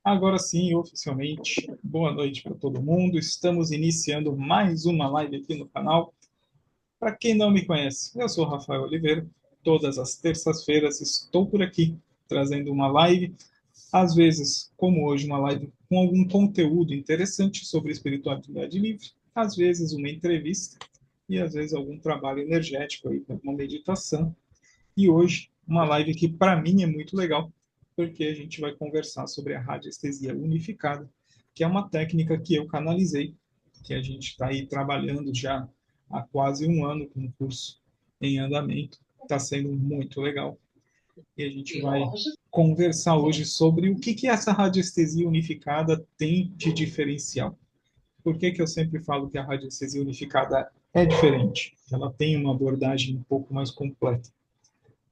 Agora sim, oficialmente, boa noite para todo mundo. Estamos iniciando mais uma live aqui no canal. Para quem não me conhece, eu sou Rafael Oliveira. Todas as terças-feiras estou por aqui trazendo uma live, às vezes, como hoje, uma live com algum conteúdo interessante sobre espiritualidade livre, às vezes uma entrevista e às vezes algum trabalho energético aí, como uma meditação. E hoje, uma live que para mim é muito legal, porque a gente vai conversar sobre a radiestesia unificada, que é uma técnica que eu canalizei, que a gente está aí trabalhando já há quase um ano com o curso em andamento. Está sendo muito legal. E a gente vai conversar hoje sobre o que essa radiestesia unificada tem de diferencial. Por que eu sempre falo que a radiestesia unificada é diferente? Ela tem uma abordagem um pouco mais completa.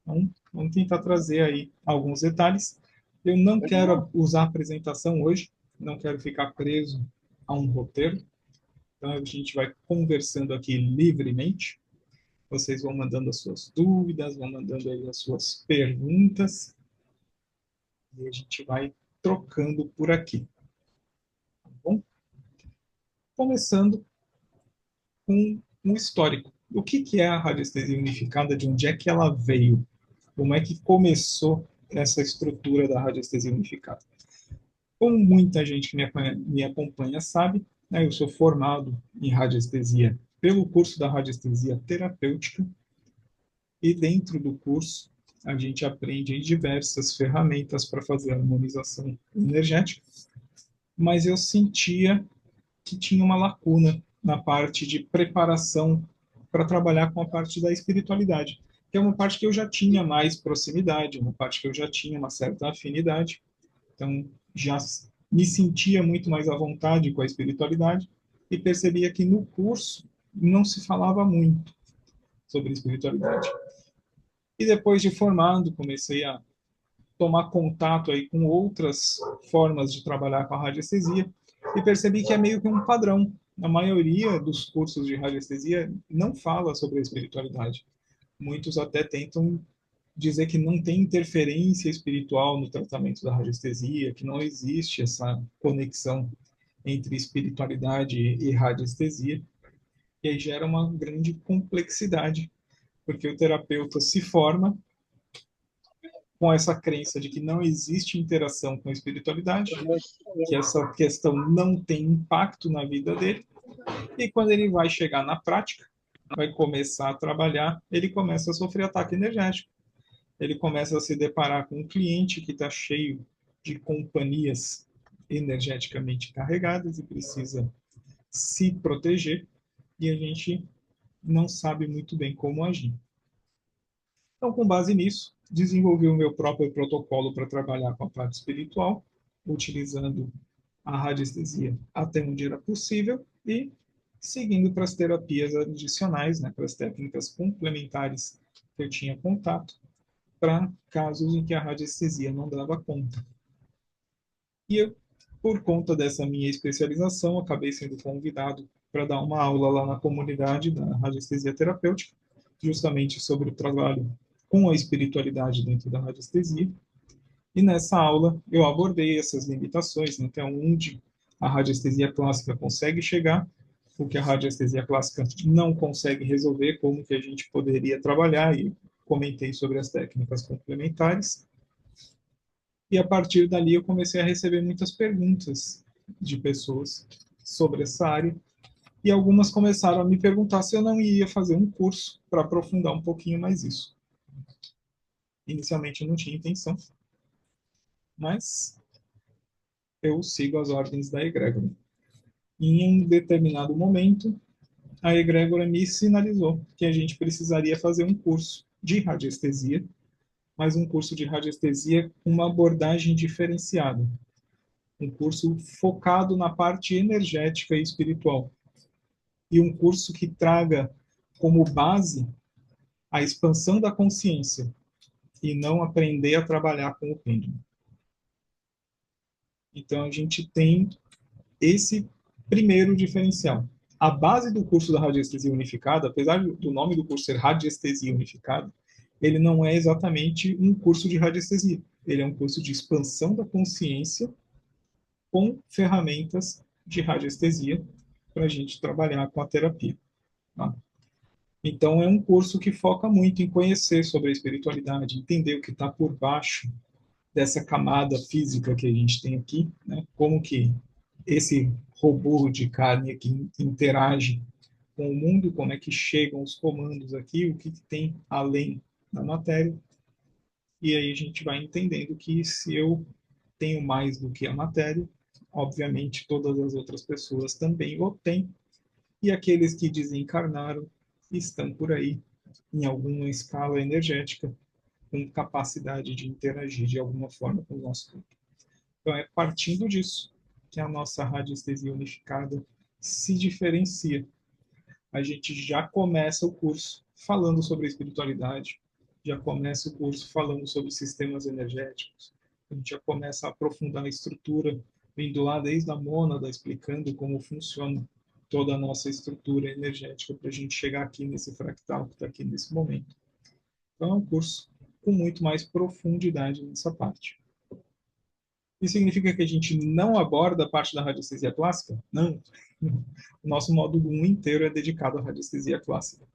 Então, vamos tentar trazer aí alguns detalhes. Eu não quero usar a apresentação hoje, não quero ficar preso a um roteiro. Então, a gente vai conversando aqui livremente. Vocês vão mandando as suas dúvidas, vão mandando aí as suas perguntas. E a gente vai trocando por aqui. Tá bom? Começando com um histórico. O que é a radiestesia unificada? De onde é que ela veio? Como é que começou essa estrutura da radiestesia unificada? Como muita gente que me acompanha sabe, né, eu sou formado em radiestesia pelo curso da radiestesia terapêutica e dentro do curso a gente aprende diversas ferramentas para fazer a harmonização energética, mas eu sentia que tinha uma lacuna na parte de preparação para trabalhar com a parte da espiritualidade, que é uma parte que eu já tinha mais proximidade, uma parte que eu já tinha uma certa afinidade, então já me sentia muito mais à vontade com a espiritualidade e percebia que no curso não se falava muito sobre espiritualidade. E depois de formado, comecei a tomar contato aí com outras formas de trabalhar com a radiestesia e percebi que é meio que um padrão. A maioria dos cursos de radiestesia não fala sobre a espiritualidade. Muitos até tentam dizer que não tem interferência espiritual no tratamento da radiestesia, que não existe essa conexão entre espiritualidade e radiestesia, e aí gera uma grande complexidade, porque o terapeuta se forma com essa crença de que não existe interação com a espiritualidade, que essa questão não tem impacto na vida dele, e quando ele vai chegar na prática, vai começar a trabalhar, ele começa a sofrer ataque energético. Ele começa a se deparar com um cliente que está cheio de companhias energeticamente carregadas e precisa se proteger, e a gente não sabe muito bem como agir. Então, com base nisso, desenvolvi o meu próprio protocolo para trabalhar com a parte espiritual, utilizando a radiestesia até onde era possível e seguindo para as terapias adicionais, né, para as técnicas complementares que eu tinha contato, para casos em que a radiestesia não dava conta. E eu, por conta dessa minha especialização, acabei sendo convidado para dar uma aula lá na comunidade da radiestesia terapêutica, justamente sobre o trabalho com a espiritualidade dentro da radiestesia. E nessa aula eu abordei essas limitações, né, até onde a radiestesia clássica consegue chegar, o que a radiestesia clássica não consegue resolver, como que a gente poderia trabalhar, e comentei sobre as técnicas complementares. E a partir dali eu comecei a receber muitas perguntas de pessoas sobre essa área, e algumas começaram a me perguntar se eu não ia fazer um curso para aprofundar um pouquinho mais isso. Inicialmente eu não tinha intenção, mas eu sigo as ordens da egrégora. Em um determinado momento, a egrégora me sinalizou que a gente precisaria fazer um curso de radiestesia, mas um curso de radiestesia com uma abordagem diferenciada, um curso focado na parte energética e espiritual, e um curso que traga como base a expansão da consciência e não aprender a trabalhar com o pêndulo. Então a gente tem esse primeiro diferencial. A base do curso da radiestesia unificada, apesar do nome do curso ser radiestesia unificada, ele não é exatamente um curso de radiestesia. Ele é um curso de expansão da consciência com ferramentas de radiestesia para a gente trabalhar com a terapia. Tá? Então, é um curso que foca muito em conhecer sobre a espiritualidade, entender o que está por baixo dessa camada física que a gente tem aqui, né? Como que esse robô de carne aqui interage com o mundo, como é que chegam os comandos aqui, o que tem além da matéria. E aí a gente vai entendendo que se eu tenho mais do que a matéria, obviamente todas as outras pessoas também o têm, e aqueles que desencarnaram estão por aí em alguma escala energética com capacidade de interagir de alguma forma com o nosso corpo. Então é partindo disso que a nossa radiestesia unificada se diferencia. A gente já começa o curso falando sobre a espiritualidade, já começa o curso falando sobre sistemas energéticos, a gente já começa a aprofundar a estrutura, vindo lá desde a mônada, explicando como funciona toda a nossa estrutura energética para a gente chegar aqui nesse fractal que está aqui nesse momento. Então é um curso com muito mais profundidade nessa parte. Isso significa que a gente não aborda a parte da radiestesia clássica? Não. O nosso módulo 1 inteiro é dedicado à radiestesia clássica.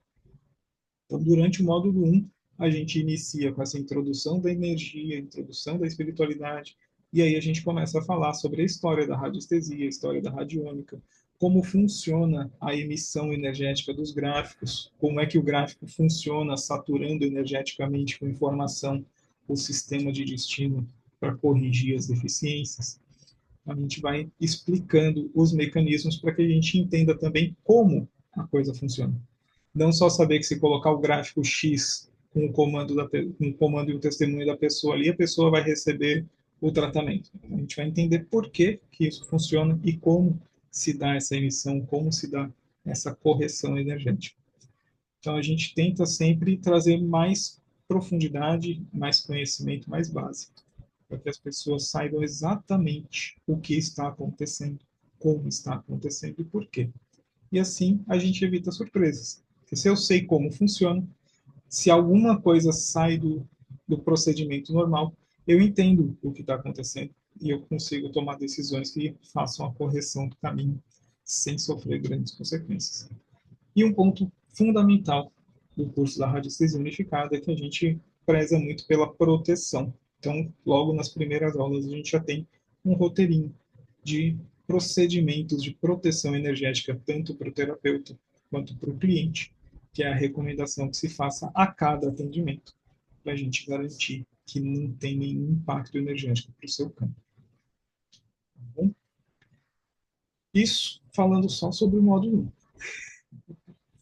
Então, durante o módulo 1, a gente inicia com essa introdução da energia, introdução da espiritualidade, e aí a gente começa a falar sobre a história da radiestesia, a história da radiônica, como funciona a emissão energética dos gráficos, como é que o gráfico funciona saturando energeticamente com informação o sistema de destino para corrigir as deficiências. A gente vai explicando os mecanismos para que a gente entenda também como a coisa funciona. Não só saber que se colocar o gráfico X com o comando, com o comando e o testemunho da pessoa ali, a pessoa vai receber o tratamento. A gente vai entender por que isso funciona e como se dá essa emissão, como se dá essa correção energética. Então, a gente tenta sempre trazer mais profundidade, mais conhecimento, mais básico, para que as pessoas saibam exatamente o que está acontecendo, como está acontecendo e por quê. E assim a gente evita surpresas. Porque se eu sei como funciona, se alguma coisa sai do procedimento normal, eu entendo o que está acontecendo e eu consigo tomar decisões que façam a correção do caminho sem sofrer grandes consequências. E um ponto fundamental do curso da radiestesia unificada é que a gente preza muito pela proteção. Então, logo nas primeiras aulas, a gente já tem um roteirinho de procedimentos de proteção energética, tanto para o terapeuta quanto para o cliente, que é a recomendação que se faça a cada atendimento, para a gente garantir que não tem nenhum impacto energético para o seu campo. Tá bom? Isso falando só sobre o módulo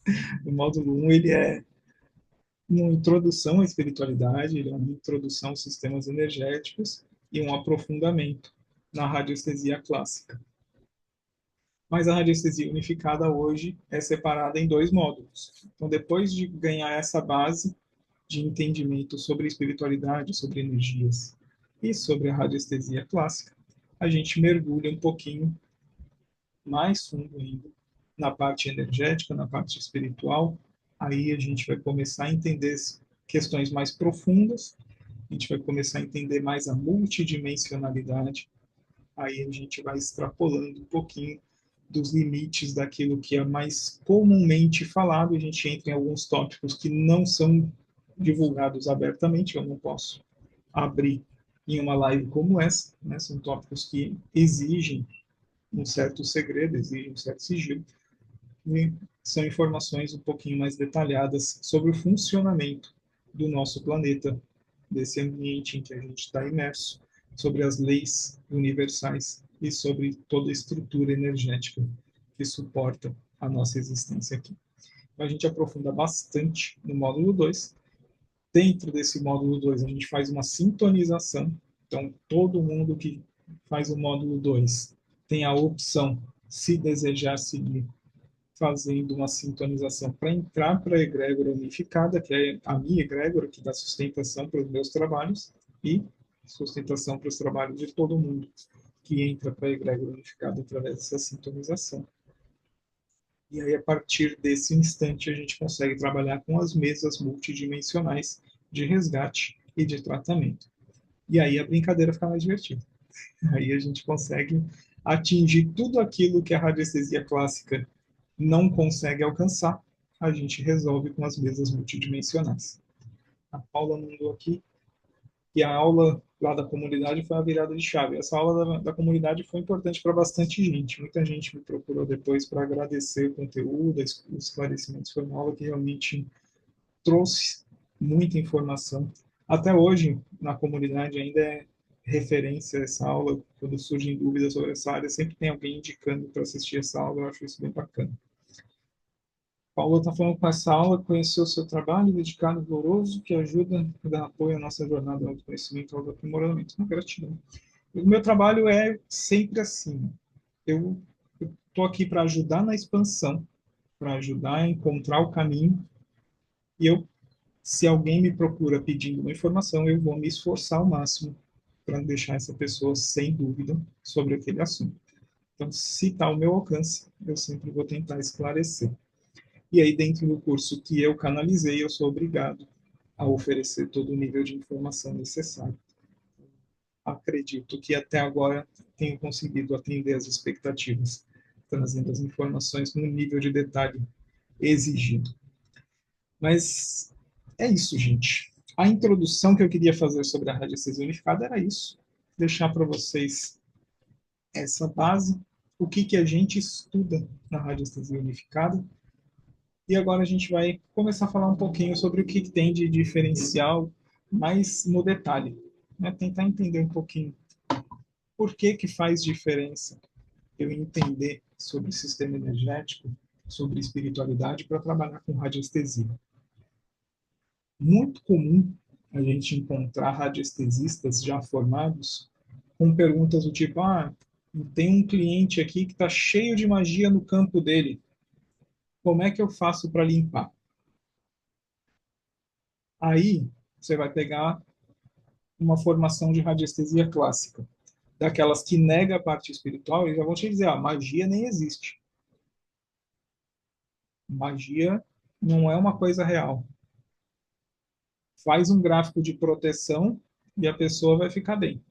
1. O módulo 1 ele é uma introdução à espiritualidade, ele é uma introdução aos sistemas energéticos e um aprofundamento na radiestesia clássica. Mas a radiestesia unificada hoje é separada em dois módulos. Então, depois de ganhar essa base de entendimento sobre espiritualidade, sobre energias e sobre a radiestesia clássica, a gente mergulha um pouquinho mais fundo ainda na parte energética, na parte espiritual. Aí a gente vai começar a entender questões mais profundas, a gente vai começar a entender mais a multidimensionalidade, aí a gente vai extrapolando um pouquinho dos limites daquilo que é mais comumente falado, a gente entra em alguns tópicos que não são divulgados abertamente, eu não posso abrir em uma live como essa, né? São tópicos que exigem um certo segredo, exigem um certo sigilo, e são informações um pouquinho mais detalhadas sobre o funcionamento do nosso planeta, desse ambiente em que a gente está imerso, sobre as leis universais e sobre toda a estrutura energética que suporta a nossa existência aqui. Então, a gente aprofunda bastante no módulo 2. Dentro desse módulo 2, a gente faz uma sintonização. Então, todo mundo que faz o módulo 2 tem a opção, se desejar seguir, fazendo uma sintonização para entrar para a egrégora unificada, que é a minha egrégora, que dá sustentação para os meus trabalhos e sustentação para os trabalhos de todo mundo que entra para a egrégora unificada através dessa sintonização. E aí, a partir desse instante, a gente consegue trabalhar com as mesas multidimensionais de resgate e de tratamento. E aí a brincadeira fica mais divertida. Aí a gente consegue atingir tudo aquilo que a radiestesia clássica não consegue alcançar, a gente resolve com as mesas multidimensionais. A Paula mandou aqui que a aula lá da comunidade foi a virada de chave. Essa aula da comunidade foi importante para bastante gente. Muita gente me procurou depois para agradecer o conteúdo, os esclarecimentos. Foi uma aula que realmente trouxe muita informação. Até hoje, na comunidade, ainda é referência essa aula. Quando surgem dúvidas sobre essa área, sempre tem alguém indicando para assistir essa aula. Eu acho isso bem bacana. Paulo está falando com essa aula, conheceu o seu trabalho dedicado e valoroso, que ajuda a dar apoio à nossa jornada ao conhecimento e ao aprimoramento. Uma gratidão. O meu trabalho é sempre assim. Eu estou aqui para ajudar na expansão, para ajudar a encontrar o caminho. E eu, se alguém me procura pedindo uma informação, eu vou me esforçar ao máximo para deixar essa pessoa sem dúvida sobre aquele assunto. Então, se está ao meu alcance, eu sempre vou tentar esclarecer. E aí, dentro do curso que eu canalizei, eu sou obrigado a oferecer todo o nível de informação necessário. Acredito que até agora tenho conseguido atender as expectativas, trazendo as informações no nível de detalhe exigido. Mas é isso, gente. A introdução que eu queria fazer sobre a radiestesia unificada era isso. Deixar para vocês essa base, o que, que a gente estuda na radiestesia unificada. E agora a gente vai começar a falar um pouquinho sobre o que, que tem de diferencial, mais no detalhe. Né? Tentar entender um pouquinho por que, que faz diferença eu entender sobre o sistema energético, sobre espiritualidade, para trabalhar com radiestesia. Muito comum a gente encontrar radiestesistas já formados com perguntas do tipo: ah, tem um cliente aqui que está cheio de magia no campo dele. Como é que eu faço para limpar? Aí você vai pegar uma formação de radiestesia clássica, daquelas que nega a parte espiritual, e já vão te dizer: ah, magia nem existe. Magia não é uma coisa real. Faz um gráfico de proteção e a pessoa vai ficar bem.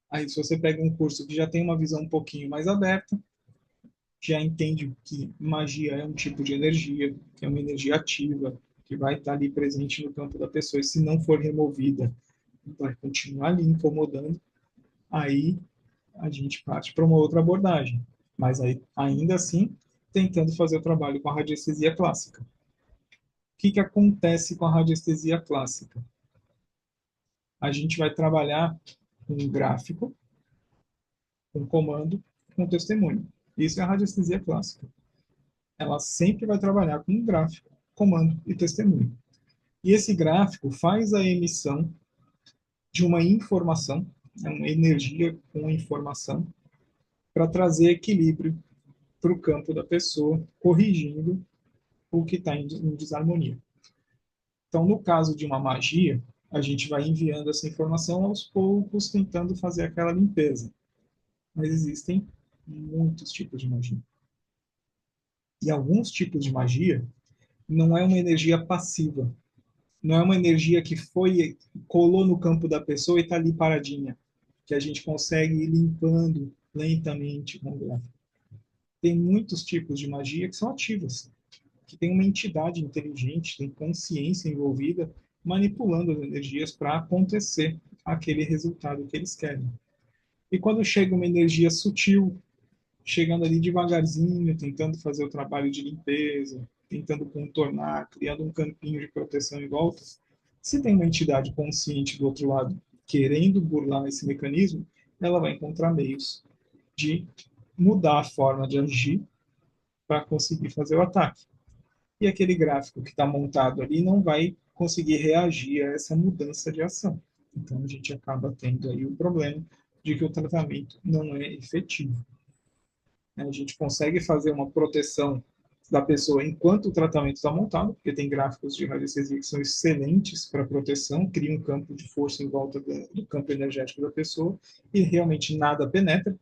Aí, se você pega um curso que já tem uma visão um pouquinho mais aberta, já entende que magia é um tipo de energia, que é uma energia ativa, que vai estar ali presente no campo da pessoa, e se não for removida, vai continuar ali incomodando, aí a gente parte para uma outra abordagem. Mas aí, ainda assim, tentando fazer o trabalho com a radiestesia clássica. O que, que acontece com a radiestesia clássica? A gente vai trabalhar com um gráfico, com comando, com testemunho. Isso é a radiestesia clássica. Ela sempre vai trabalhar com um gráfico, comando e testemunho. E esse gráfico faz a emissão de uma informação, uma energia com informação, para trazer equilíbrio para o campo da pessoa, corrigindo o que está em desarmonia. Então, no caso de uma magia, a gente vai enviando essa informação aos poucos, tentando fazer aquela limpeza. Mas existem muitos tipos de magia. E alguns tipos de magia não é uma energia passiva, não é uma energia que foi, colou no campo da pessoa e está ali paradinha, que a gente consegue ir limpando lentamente com o gráfico. Tem muitos tipos de magia que são ativas, que tem uma entidade inteligente, tem consciência envolvida, manipulando as energias para acontecer aquele resultado que eles querem. E quando chega uma energia sutil, chegando ali devagarzinho, tentando fazer o trabalho de limpeza, tentando contornar, criando um campinho de proteção em volta, se tem uma entidade consciente do outro lado querendo burlar esse mecanismo, ela vai encontrar meios de mudar a forma de agir para conseguir fazer o ataque. E aquele gráfico que está montado ali não vai conseguir reagir a essa mudança de ação. Então a gente acaba tendo aí o problema de que o tratamento não é efetivo. A gente consegue fazer uma proteção da pessoa enquanto o tratamento está montado, porque tem gráficos de radiestesia que são excelentes para proteção, cria um campo de força em volta do campo energético da pessoa e realmente nada penetra.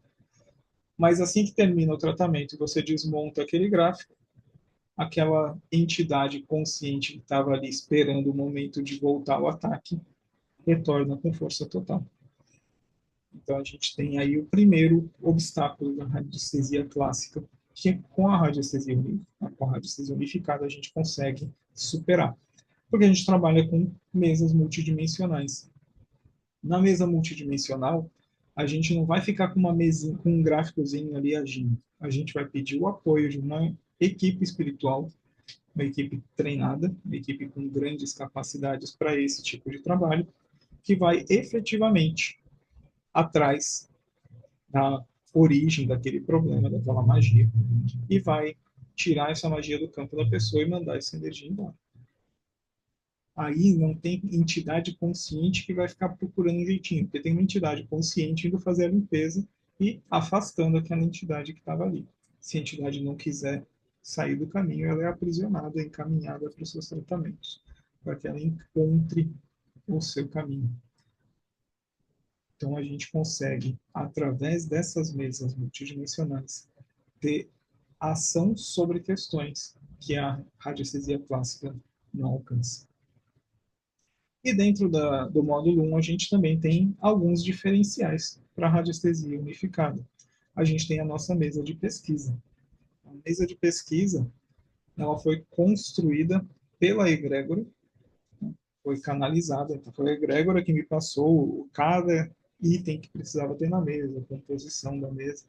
Mas assim que termina o tratamento e você desmonta aquele gráfico, aquela entidade consciente que estava ali esperando o momento de voltar ao ataque, retorna com força total. Então, a gente tem aí o primeiro obstáculo da radiestesia clássica, que com a radiestesia, com a radiestesia unificada a gente consegue superar. Porque a gente trabalha com mesas multidimensionais. Na mesa multidimensional, a gente não vai ficar com uma mesinha, com um gráficozinho ali agindo. A gente vai pedir o apoio de uma equipe espiritual, uma equipe treinada, uma equipe com grandes capacidades para esse tipo de trabalho, que vai efetivamente atrás da origem daquele problema, daquela magia, e vai tirar essa magia do campo da pessoa e mandar essa energia embora. Aí não tem entidade consciente que vai ficar procurando um jeitinho, porque tem uma entidade consciente indo fazer a limpeza e afastando aquela entidade que estava ali. Se a entidade não quiser sair do caminho, ela é aprisionada, encaminhada para os seus tratamentos, para que ela encontre o seu caminho. Então a gente consegue, através dessas mesas multidimensionais, ter ação sobre questões que a radiestesia clássica não alcança. E dentro do módulo 1, a gente também tem alguns diferenciais para a radiestesia unificada. A gente tem a nossa mesa de pesquisa. A mesa de pesquisa ela foi construída pela egrégora, foi canalizada, então foi a egrégora que me passou cada item que precisava ter na mesa, a composição da mesa,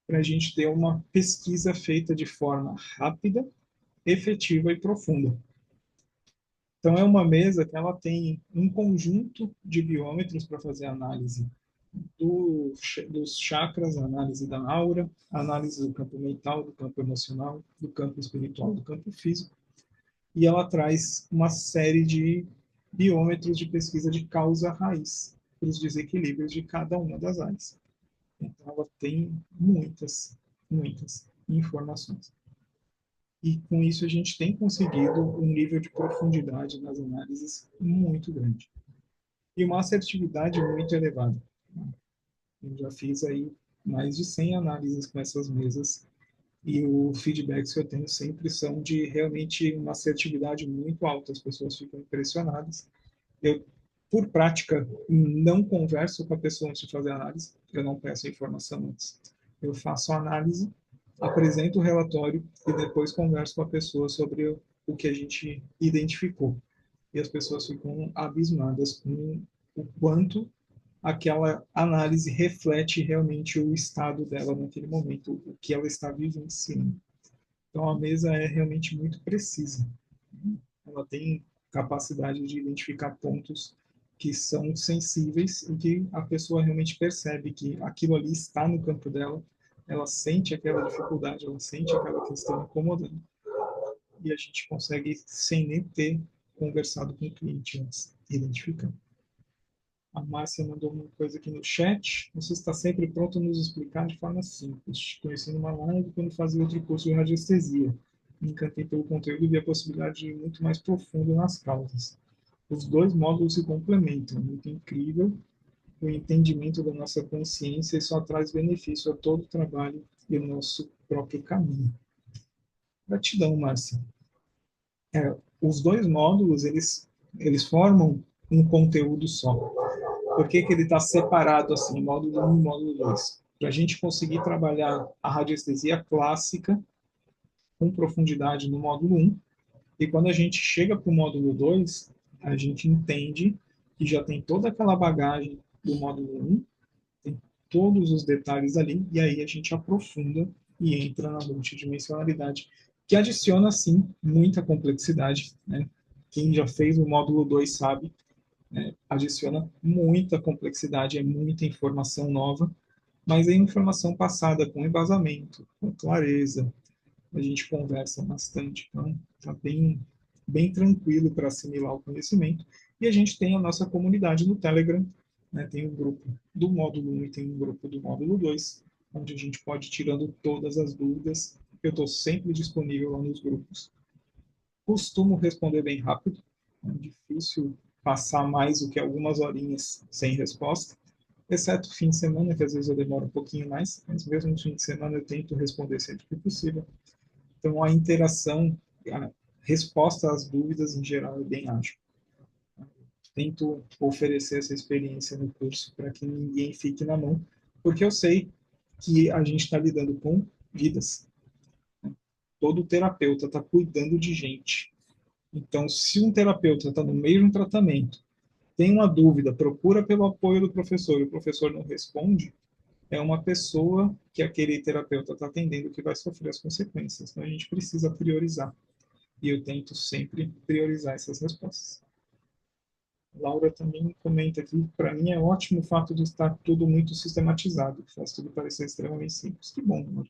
para a gente ter uma pesquisa feita de forma rápida, efetiva e profunda. Então, é uma mesa que ela tem um conjunto de biômetros para fazer análise dos chakras, análise da aura, análise do campo mental, do campo emocional, do campo espiritual, do campo físico. E ela traz uma série de biômetros de pesquisa de causa raiz para os desequilíbrios de cada uma das áreas. Então, ela tem muitas informações. E com isso a gente tem conseguido um nível de profundidade nas análises muito grande. E uma assertividade muito elevada. Eu já fiz aí mais de 100 análises com essas mesas e os feedbacks que eu tenho sempre são de realmente uma assertividade muito alta. As pessoas ficam impressionadas. Eu, por prática, não converso com a pessoa antes de fazer a análise, eu não peço a informação antes. Eu faço a análise, apresento o relatório e depois converso com a pessoa sobre o que a gente identificou. E as pessoas ficam abismadas com o quanto aquela análise reflete realmente o estado dela naquele momento, o que ela está vivenciando. Então a mesa é realmente muito precisa. Ela tem capacidade de identificar pontos que são sensíveis e que a pessoa realmente percebe que aquilo ali está no campo dela, ela sente aquela dificuldade, ela sente aquela questão incomodando e a gente consegue, sem nem ter conversado com o cliente antes, identificando. A Márcia mandou uma coisa aqui no chat. Você está sempre pronto a nos explicar de forma simples. Conheci numa live quando fazia outro curso de radiestesia. Me encantei pelo conteúdo e vi a possibilidade de ir muito mais profundo nas causas. Os dois módulos se complementam. Muito incrível o entendimento da nossa consciência e só traz benefício a todo o trabalho e o nosso próprio caminho. Gratidão, Márcia. Os dois módulos, eles formam um conteúdo só. Por que, que ele está separado assim, módulo 1 e módulo 2? Para a gente conseguir trabalhar a radiestesia clássica com profundidade no módulo 1, e quando a gente chega para o módulo 2, a gente entende que já tem toda aquela bagagem do módulo 1, tem todos os detalhes ali, e aí a gente aprofunda e entra na multidimensionalidade, que adiciona, sim, muita complexidade. Né? Quem já fez o módulo 2 sabe, adiciona muita complexidade, é muita informação nova, mas é informação passada com embasamento, com clareza. A gente conversa bastante, então está bem tranquilo para assimilar o conhecimento. E a gente tem a nossa comunidade no Telegram, né? Tem um grupo do módulo 1 e tem um grupo do módulo 2, onde a gente pode ir tirando todas as dúvidas. Eu estou sempre disponível lá nos grupos. Costumo responder bem rápido, é difícil passar mais do que algumas horinhas sem resposta, exceto fim de semana, que às vezes eu demoro um pouquinho mais, mas mesmo no fim de semana eu tento responder sempre que possível. Então a interação, a resposta às dúvidas em geral é bem ágil. tento oferecer essa experiência no curso para que ninguém fique na mão, porque eu sei que a gente está lidando com vidas. Todo terapeuta está cuidando de gente. Então, se um terapeuta está no meio de um tratamento, tem uma dúvida, procura pelo apoio do professor e o professor não responde, é uma pessoa que aquele terapeuta está atendendo que vai sofrer as consequências. Então, a gente precisa priorizar. E eu tento sempre priorizar essas respostas. Laura também comenta aqui, para mim é ótimo o fato de estar tudo muito sistematizado, faz tudo parecer extremamente simples. Que bom, amor.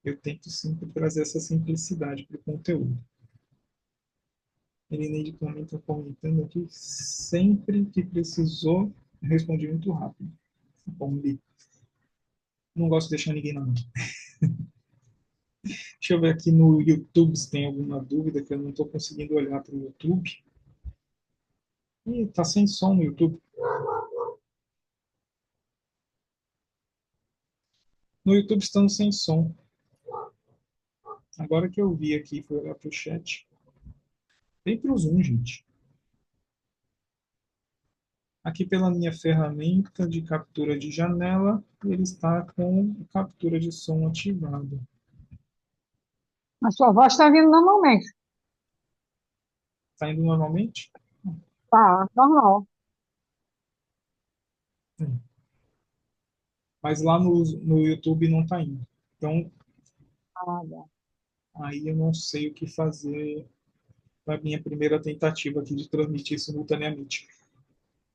Eu tento sempre trazer essa simplicidade para o conteúdo. Elineide também está comentando aqui, sempre que precisou, respondi muito rápido. Bom, Li, não gosto de deixar ninguém na mão. Deixa eu ver aqui no YouTube se tem alguma dúvida, que eu não estou conseguindo olhar para o YouTube. Ih, tá sem som no YouTube. No YouTube estamos sem som. Agora que eu vi aqui, fui olhar para o chat. Vem para o Zoom, gente. Aqui pela minha ferramenta de captura de janela, ele está com captura de som ativado. A sua voz está vindo normalmente. Está indo normalmente? Tá, normal. Mas lá no YouTube não está indo. Então, Ah, bom. aí eu não sei o que fazer na minha primeira tentativa aqui de transmitir simultaneamente.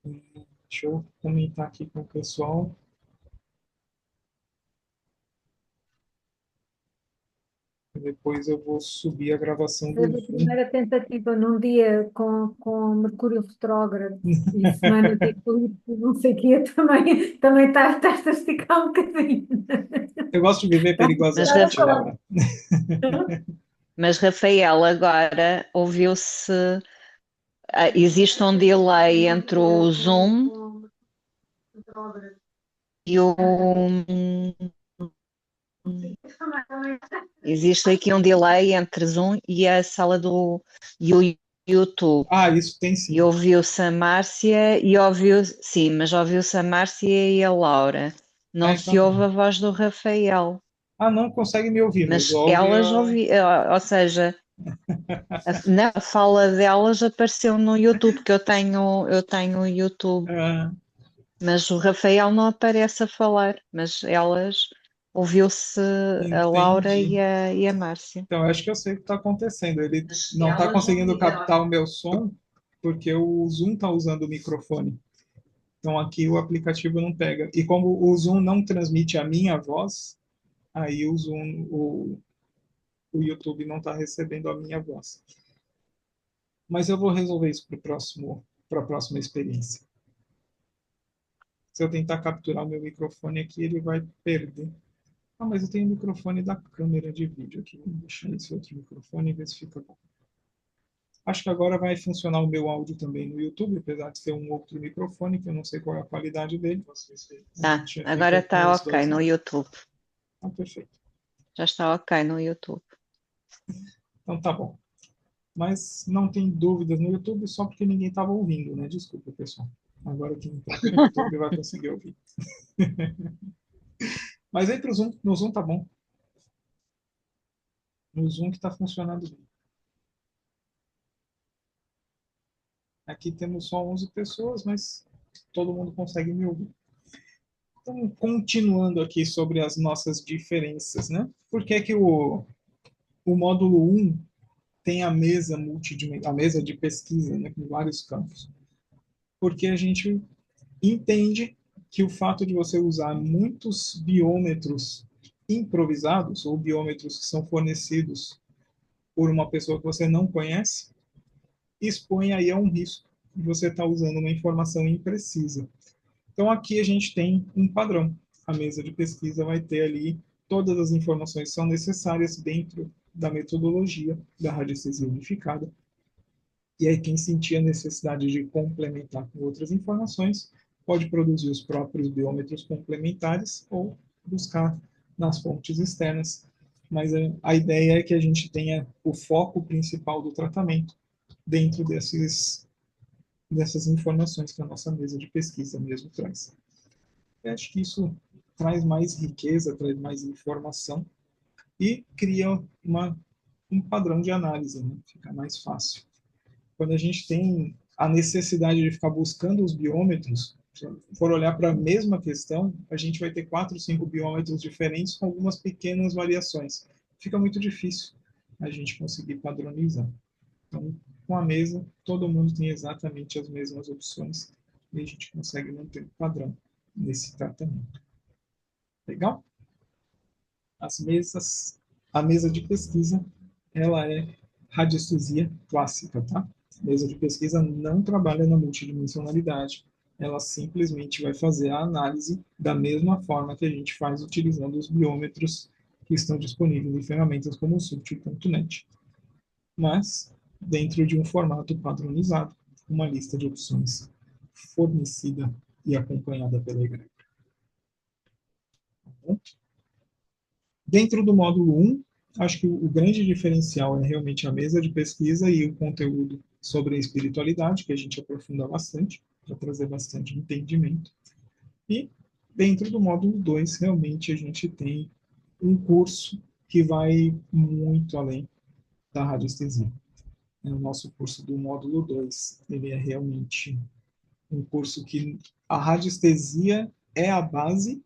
Deixa eu comentar aqui com o pessoal. Depois eu vou subir a gravação do Teve a Zoom. primeira tentativa num dia com Mercúrio retrógrado e semana de eclipse, não sei o quê, também estás a esticar um bocadinho. Eu gosto de viver Mas, perigosamente, Laura. mas Rafael, agora ouviu-se. Existe um delay entre o Zoom e o. Existe aqui um delay entre Zoom e a sala do e o YouTube. Ah, isso tem E sim. ouviu-se a Márcia e ouviu. Sim, mas ouviu-se a Márcia e a Laura. Ah, Não se então. ouve a voz do Rafael. Ah, não consegue me ouvir, mas Mas ouve elas a. ouviram, ou seja, na fala delas apareceu no YouTube, que eu tenho o YouTube, Ah, mas o Rafael não aparece a falar, mas elas ouviu-se a Laura entendi. e a Márcia. Então, eu acho que eu sei o que está acontecendo. Ele Mas não está elas conseguindo ouviram. captar o meu som porque o Zoom está usando o microfone. Então, aqui o aplicativo não pega. E como o Zoom não transmite a minha voz, aí o YouTube não está recebendo a minha voz. Mas eu vou resolver isso para a próxima experiência. Se eu tentar capturar o meu microfone aqui, ele vai perder. Ah, mas eu tenho o microfone da câmera de vídeo aqui. Vou deixar esse outro microfone e ver se fica bom. Acho que agora vai funcionar o meu áudio também no YouTube, apesar de ser um outro microfone, que eu não sei qual é a qualidade dele. A Tá, gente já agora fica com está os ok dois no lá. YouTube. Ah, perfeito. Já está ok no YouTube. Então tá bom. Mas não tem dúvidas no YouTube só porque ninguém estava ouvindo, né? Desculpa, pessoal. Agora quem está pelo YouTube vai conseguir ouvir. Mas aí pro Zoom, no Zoom tá bom. No Zoom que está funcionando bem. Aqui temos só 11 pessoas, mas todo mundo consegue me ouvir. Então, continuando aqui sobre as nossas diferenças, né? Por que que o módulo um tem a mesa de pesquisa, né, com vários campos? Porque a gente entende que o fato de você usar muitos biômetros improvisados ou biômetros que são fornecidos por uma pessoa que você não conhece, expõe aí a um risco de você estar usando uma informação imprecisa. Então aqui a gente tem um padrão. A mesa de pesquisa vai ter ali todas as informações que são necessárias dentro da metodologia da radiestesia unificada. E aí quem sentir a necessidade de complementar com outras informações pode produzir os próprios biômetros complementares ou buscar nas fontes externas. Mas a ideia é que a gente tenha o foco principal do tratamento dentro dessas informações que a nossa mesa de pesquisa mesmo traz. Eu acho que isso traz mais riqueza, traz mais informação e cria um padrão de análise, né? Fica mais fácil. Quando a gente tem a necessidade de ficar buscando os biômetros, se for olhar para a mesma questão, a gente vai ter 4, 5 biômetros diferentes com algumas pequenas variações. Fica muito difícil a gente conseguir padronizar. Então, com a mesa, todo mundo tem exatamente as mesmas opções e a gente consegue manter um padrão nesse tratamento. Legal? As mesas, a mesa de pesquisa, ela é radiestesia clássica, tá? A mesa de pesquisa não trabalha na multidimensionalidade. Ela simplesmente vai fazer a análise da mesma forma que a gente faz utilizando os biômetros que estão disponíveis em ferramentas como o Subtil.net. Mas dentro de um formato padronizado, uma lista de opções fornecida e acompanhada pela egrégora. Tá bom? Dentro do módulo 1, acho que o grande diferencial é realmente a mesa de pesquisa e o conteúdo sobre a espiritualidade, que a gente aprofunda bastante, para trazer bastante entendimento. E dentro do módulo 2, realmente a gente tem um curso que vai muito além da radiestesia. O nosso curso do módulo 2, ele é realmente um curso que a radiestesia é a base,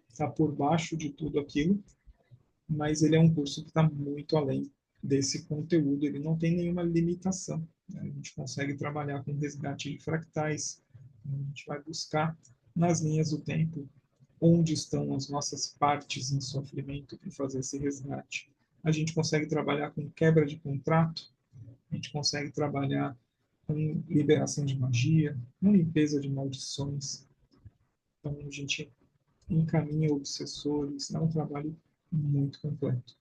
está por baixo de tudo aquilo, mas ele é um curso que está muito além desse conteúdo, ele não tem nenhuma limitação. Né? A gente consegue trabalhar com resgate de fractais, a gente vai buscar nas linhas do tempo onde estão as nossas partes em sofrimento para fazer esse resgate. A gente consegue trabalhar com quebra de contrato, a gente consegue trabalhar com liberação de magia, com limpeza de maldições. Então, a gente encaminha obsessores, é um trabalho muito completo.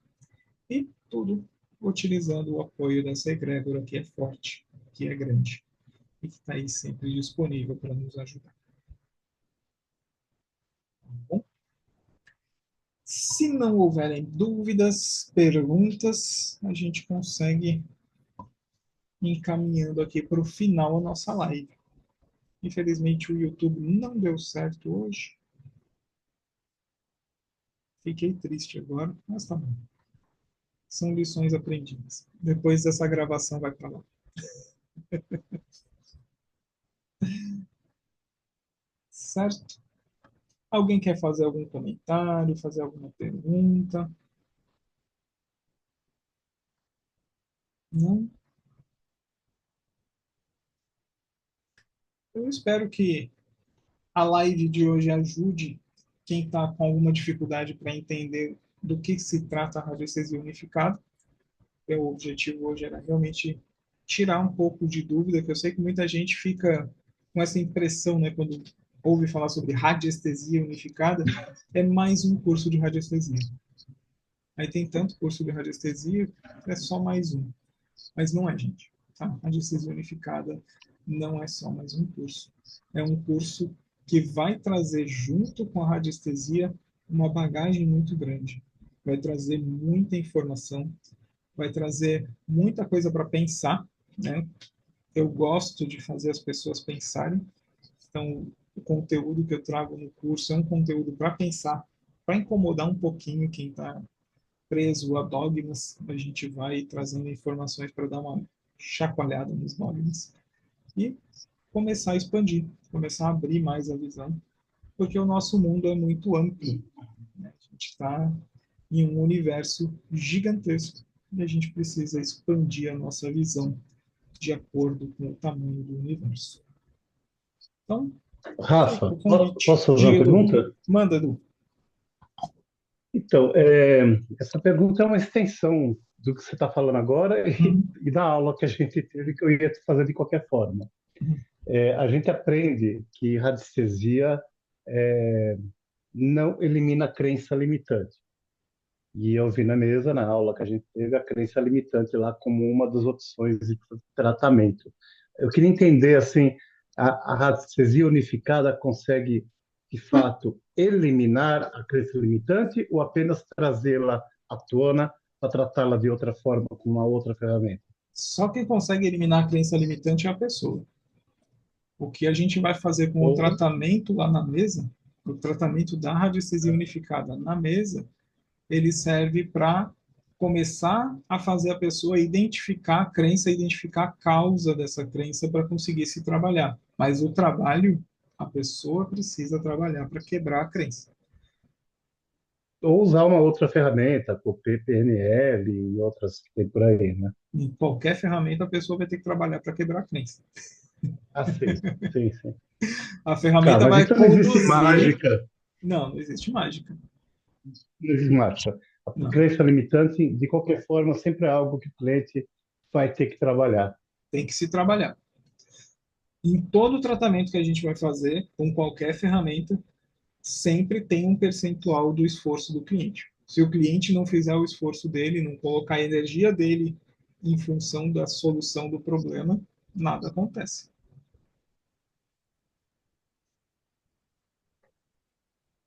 E tudo utilizando o apoio dessa egrégora que é forte, que é grande e que está aí sempre disponível para nos ajudar. Tá bom? Se não houverem dúvidas, perguntas, a gente consegue encaminhando aqui para o final a nossa live. Infelizmente o YouTube não deu certo hoje. Fiquei triste agora, mas tá bom. São lições aprendidas. Depois dessa gravação vai para lá. Certo? Alguém quer fazer algum comentário, fazer alguma pergunta? Não? Eu espero que a live de hoje ajude quem está com alguma dificuldade para entender do que se trata a radiestesia unificada. O objetivo hoje era realmente tirar um pouco de dúvida, que eu sei que muita gente fica com essa impressão, né, quando ouve falar sobre radiestesia unificada, é mais um curso de radiestesia. Aí tem tanto curso de radiestesia, é só mais um. Mas não é, gente. Tá? A radiestesia unificada não é só mais um curso. É um curso que vai trazer junto com a radiestesia uma bagagem muito grande. Vai trazer muita informação, vai trazer muita coisa para pensar, né? Eu gosto de fazer as pessoas pensarem. Então, o conteúdo que eu trago no curso é um conteúdo para pensar, para incomodar um pouquinho quem está preso a dogmas. A gente vai trazendo informações para dar uma chacoalhada nos dogmas e começar a expandir, começar a abrir mais a visão, porque o nosso mundo é muito amplo. Né? A gente está em um universo gigantesco e a gente precisa expandir a nossa visão de acordo com o tamanho do universo. Então, fica Rafa, o convite. posso fazer uma Diga, Edu. pergunta? Manda, Edu. Então, essa pergunta é uma extensão do que você está falando agora e da aula que a gente teve, que eu ia fazer de qualquer forma. A gente aprende que radiestesia não elimina a crença limitante. E eu vi na mesa, na aula que a gente teve, a crença limitante lá como uma das opções de tratamento. Eu queria entender, assim, a radiestesia unificada consegue, de fato, eliminar a crença limitante ou apenas trazê-la à tona para tratá-la de outra forma, com uma outra ferramenta? Só quem consegue eliminar a crença limitante é a pessoa. O que a gente vai fazer com o Ou, tratamento lá na mesa, o tratamento da radiestesia unificada na mesa, ele serve para começar a fazer a pessoa identificar a crença, identificar a causa dessa crença para conseguir se trabalhar. Mas o trabalho, a pessoa precisa trabalhar para quebrar a crença. ou usar uma outra ferramenta, o PNL e outras que tem por aí, né? Em qualquer ferramenta, a pessoa vai ter que trabalhar para quebrar a crença. Ah, sim, sim, sim. A Tá, ferramenta mas vai então não existe conduzir. mágica, Não, não existe mágica. não existe mágica. A Não. crença limitante, de qualquer forma, sempre é algo que o cliente vai ter que trabalhar. Tem que se trabalhar. Em todo tratamento que a gente vai fazer, com qualquer ferramenta, sempre tem um percentual do esforço do cliente. Se o cliente não fizer o esforço dele, não colocar a energia dele em função da solução do problema, nada acontece.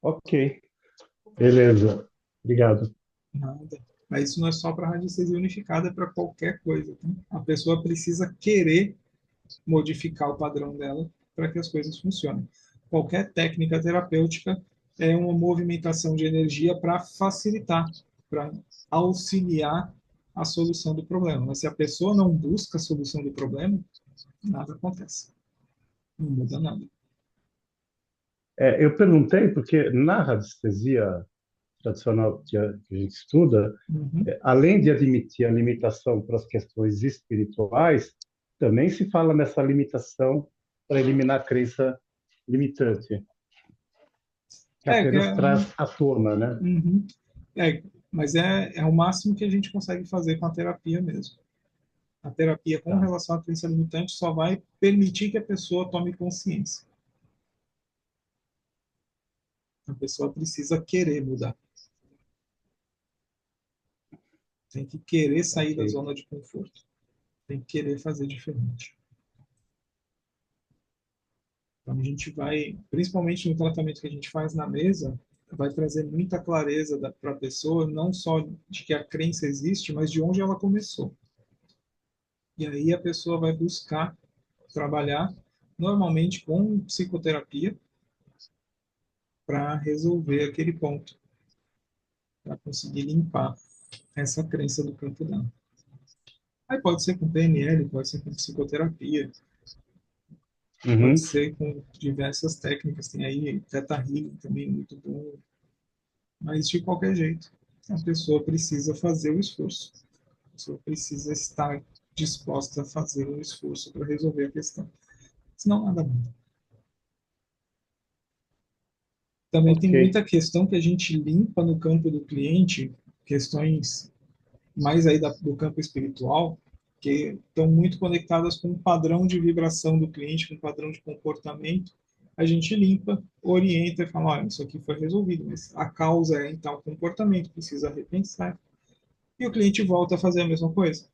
Ok, beleza. Obrigado. Nada. Mas isso não é só para radiestesia unificada, é para qualquer coisa. Tá? A pessoa precisa querer modificar o padrão dela para que as coisas funcionem. Qualquer técnica terapêutica é uma movimentação de energia para facilitar, para auxiliar a solução do problema. Mas se a pessoa não busca a solução do problema, nada acontece. Não muda nada. Eu perguntei porque na radiestesia tradicional que a gente estuda, Uhum. além de admitir a limitação para as questões espirituais, também se fala nessa limitação para eliminar a crença limitante, que É, apenas traz à tona, né? uhum. Mas é o máximo que a gente consegue fazer com a terapia mesmo. A terapia com Tá, relação à crença limitante só vai permitir que a pessoa tome consciência. A pessoa precisa querer mudar. Tem que querer sair da ok. zona de conforto. Tem que querer fazer diferente. Então a gente vai, principalmente no tratamento que a gente faz na mesa, vai trazer muita clareza para a pessoa, não só de que a crença existe, mas de onde ela começou. E aí a pessoa vai buscar trabalhar, normalmente com psicoterapia, para resolver aquele ponto, para conseguir limpar essa crença do campo dela. Aí pode ser com PNL, pode ser com psicoterapia, pode Uhum. ser com diversas técnicas. Tem aí Theta Healing também, muito bom. Mas de qualquer jeito, a pessoa precisa fazer o esforço. A pessoa precisa estar disposta a fazer um esforço para resolver a questão. Senão nada muda. Também tem Ok. muita questão que a gente limpa no campo do cliente, questões mais aí do campo espiritual, que estão muito conectadas com o padrão de vibração do cliente, com o padrão de comportamento. A gente limpa, orienta e fala, olha, isso aqui foi resolvido, mas a causa é em tal comportamento, precisa repensar. E o cliente volta a fazer a mesma coisa.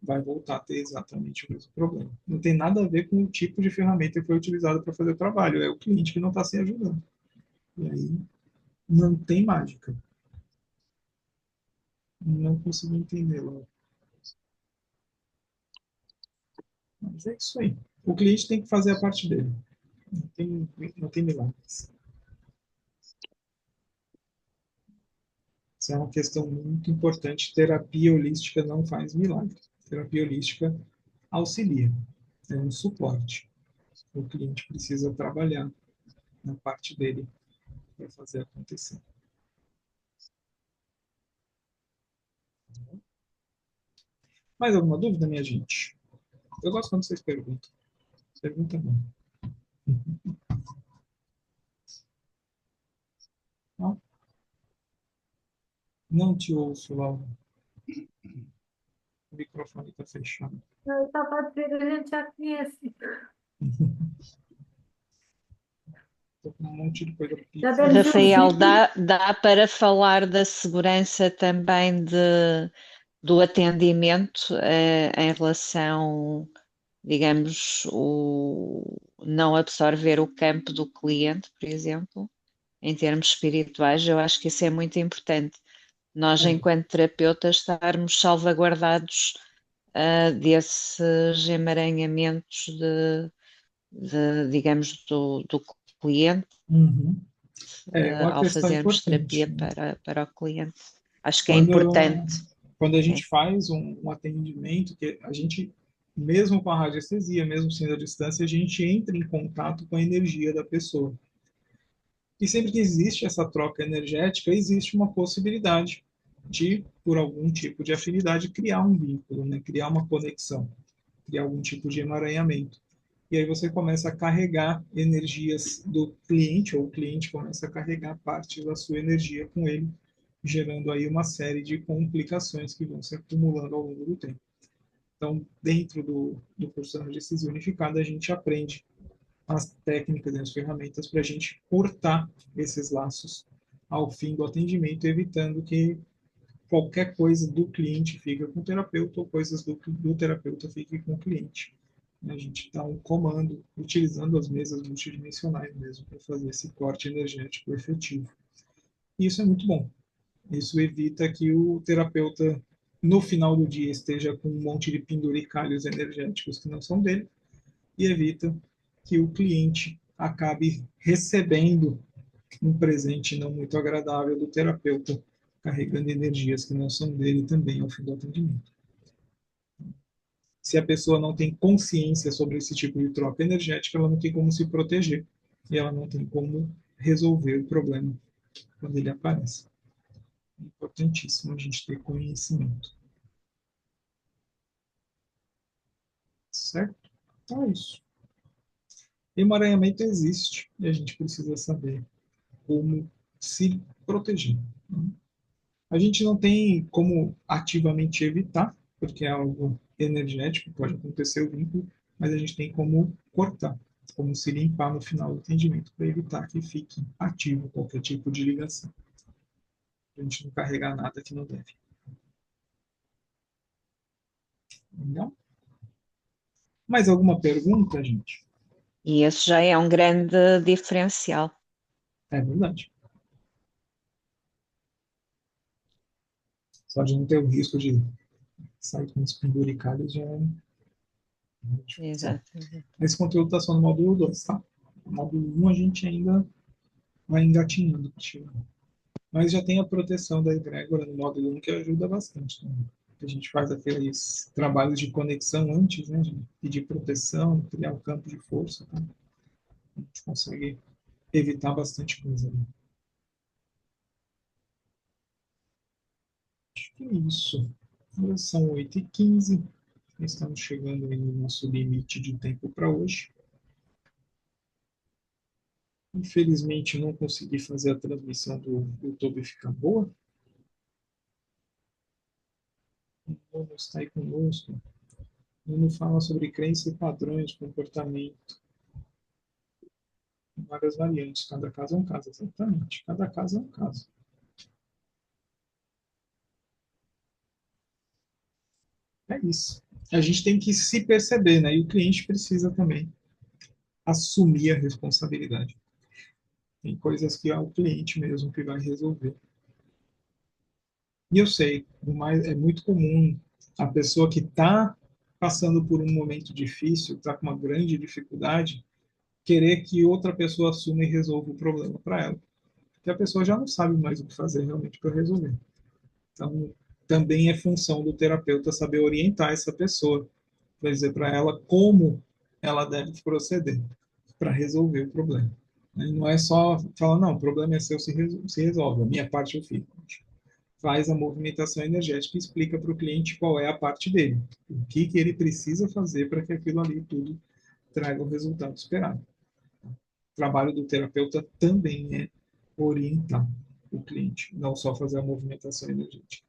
Vai voltar a ter exatamente o mesmo problema. Não tem nada a ver com o tipo de ferramenta que foi utilizado para fazer o trabalho, é o cliente que não está se ajudando. E aí não tem mágica. Não consigo entender, Laura. Mas é isso aí. O cliente tem que fazer a parte dele. Não tem milagres. Isso é uma questão muito importante. Terapia holística não faz milagre. Terapia holística auxilia. É um suporte. O cliente precisa trabalhar na parte dele para fazer acontecer. Mais alguma dúvida, minha gente? Eu gosto quando vocês perguntam. Pergunta bom. Não, não te ouço, Laura. O microfone está fechado. Eu estava a dizer, a gente já conhece. Estou com um monte de coisa Já aqui. demos um Rafael, sim. dá para falar da segurança também do atendimento em relação, digamos, o não absorver o campo do cliente, por exemplo, em termos espirituais? Eu acho que isso é muito importante. Nós, É, enquanto terapeutas, estarmos salvaguardados desses emaranhamentos digamos, do cliente, Uhum. É uma ao questão fazermos importante, terapia né? para o cliente. Acho que é Quando, importante. quando a É. gente faz um atendimento, que a gente, mesmo com a radiestesia, mesmo sendo à distância, a gente entra em contato com a energia da pessoa. E sempre que existe essa troca energética, existe uma possibilidade de, por algum tipo de afinidade, criar um vínculo, né? Criar uma conexão, criar algum tipo de emaranhamento. E aí você começa a carregar energias do cliente, ou o cliente começa a carregar parte da sua energia com ele, gerando aí uma série de complicações que vão se acumulando ao longo do tempo. Então, dentro do curso de Radiestesia Unificada, a gente aprende as técnicas e as ferramentas para a gente cortar esses laços ao fim do atendimento, evitando que qualquer coisa do cliente fique com o terapeuta ou coisas do terapeuta fiquem com o cliente. A gente dá um comando utilizando as mesas multidimensionais mesmo para fazer esse corte energético efetivo. E isso é muito bom. Isso evita que o terapeuta, no final do dia, esteja com um monte de penduricalhos energéticos que não são dele, e evita que o cliente acabe recebendo um presente não muito agradável do terapeuta, carregando energias que não são dele também ao fim do atendimento. Se a pessoa não tem consciência sobre esse tipo de troca energética, ela não tem como se proteger e ela não tem como resolver o problema quando ele aparece. É importantíssimo a gente ter conhecimento. Certo? Então é isso. Emaranhamento existe e a gente precisa saber como se proteger. A gente não tem como ativamente evitar, porque é algo energético, pode acontecer o vínculo, mas a gente tem como cortar, como se limpar no final do atendimento, para evitar que fique ativo qualquer tipo de ligação. A gente não carregar nada que não deve. Legal? Mais alguma pergunta, gente? E esse já é um grande diferencial. É verdade. Só de não ter o risco de sair com os penduricalhos já é diferencial. Exato. Esse conteúdo está só no módulo 2, tá? No módulo 1 a gente ainda vai engatinhando. Mas já tem a proteção da egrégora no módulo 1 que ajuda bastante. Né? A gente faz aqueles trabalhos de conexão antes, né? De pedir proteção, criar um campo de força. Tá? A gente consegue evitar bastante coisa. Né? Acho que é isso. Agora são 8h15. Estamos chegando aí no nosso limite de tempo para hoje. Infelizmente, não consegui fazer a transmissão do YouTube ficar boa. Vamos estar aí conosco. Ele fala sobre crença e padrões de comportamento. Várias variantes. Cada caso é um caso, exatamente. Cada caso é um caso. É isso. A gente tem que se perceber, né? E o cliente precisa também assumir a responsabilidade. Tem coisas que é o cliente mesmo que vai resolver. E eu sei, mas é muito comum a pessoa que está passando por um momento difícil, está com uma grande dificuldade, querer que outra pessoa assuma e resolva o problema para ela. Porque a pessoa já não sabe mais o que fazer realmente para resolver. Então, também é função do terapeuta saber orientar essa pessoa, para dizer para ela como ela deve proceder para resolver o problema. E não é só falar, não, o problema é seu, se resolve, a minha parte eu fico. Faz a movimentação energética e explica para o cliente qual é a parte dele, o que ele precisa fazer para que aquilo ali tudo traga o resultado esperado. O trabalho do terapeuta também é orientar o cliente, não só fazer a movimentação energética.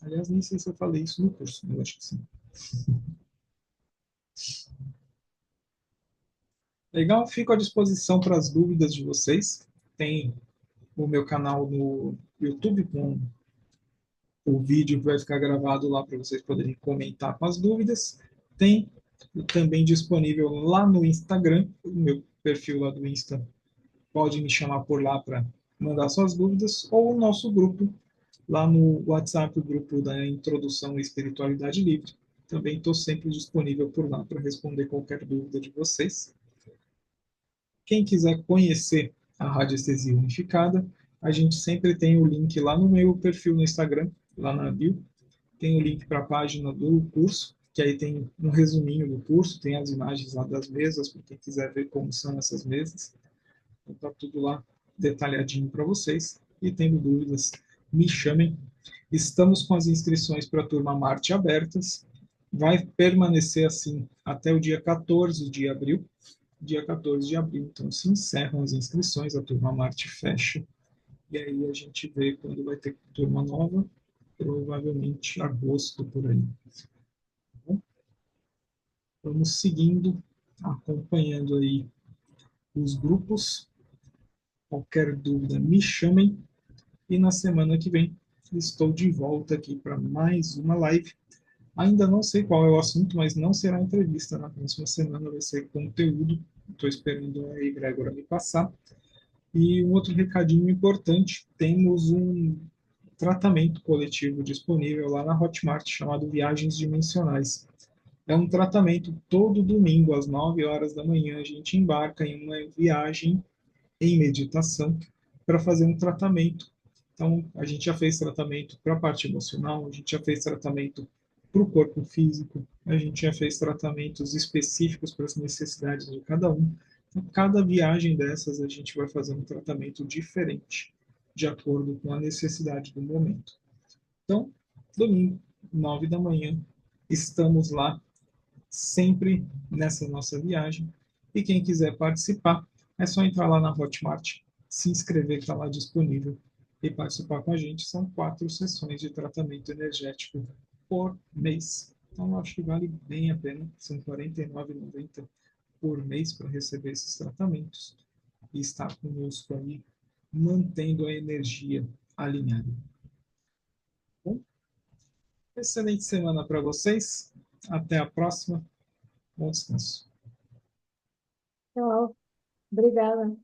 Aliás, nem sei se eu falei isso no curso, mas eu acho que sim. Legal, fico à disposição para as dúvidas de vocês. Tem o meu canal no YouTube com o vídeo que vai ficar gravado lá para vocês poderem comentar com as dúvidas. Tem também disponível lá no Instagram, o meu perfil lá do Insta. Pode me chamar por lá para mandar suas dúvidas, ou o nosso grupo lá no WhatsApp, o grupo da Introdução à Espiritualidade Livre. Também estou sempre disponível por lá para responder qualquer dúvida de vocês. Quem quiser conhecer a radiestesia unificada, a gente sempre tem o link lá no meu perfil no Instagram, lá na bio. Tem o link para a página do curso, que aí tem um resuminho do curso, tem as imagens lá das mesas, para quem quiser ver como são essas mesas. Então tá tudo lá detalhadinho para vocês. E tendo dúvidas, me chamem. Estamos com as inscrições para a turma Marte abertas. Vai permanecer assim até o dia 14 de abril. Dia 14 de abril, então se encerram as inscrições, a turma Marte fecha. E aí a gente vê quando vai ter turma nova, provavelmente agosto por aí. Bom, vamos seguindo, acompanhando aí os grupos. Qualquer dúvida, me chamem. E na semana que vem estou de volta aqui para mais uma live. Ainda não sei qual é o assunto, mas não será entrevista. Na próxima semana vai ser conteúdo. Estou esperando a egrégora me passar. E um outro recadinho importante: temos um tratamento coletivo disponível lá na Hotmart chamado Viagens Dimensionais. É um tratamento todo domingo às 9 horas da manhã. A gente embarca em uma viagem em meditação para fazer um tratamento. Então, a gente já fez tratamento para a parte emocional, a gente já fez tratamento para o corpo físico, a gente já fez tratamentos específicos para as necessidades de cada um. Então, cada viagem dessas, a gente vai fazer um tratamento diferente, de acordo com a necessidade do momento. Então, domingo, 9 da manhã, estamos lá, sempre nessa nossa viagem. E quem quiser participar, é só entrar lá na Hotmart, se inscrever, que está lá disponível, e participar com a gente. São 4 sessões de tratamento energético por mês. Então, eu acho que vale bem a pena. São R$ 49,90 por mês para receber esses tratamentos e estar conosco aí, mantendo a energia alinhada. Bom, excelente semana para vocês. Até a próxima. Bom descanso. Tchau. Obrigada.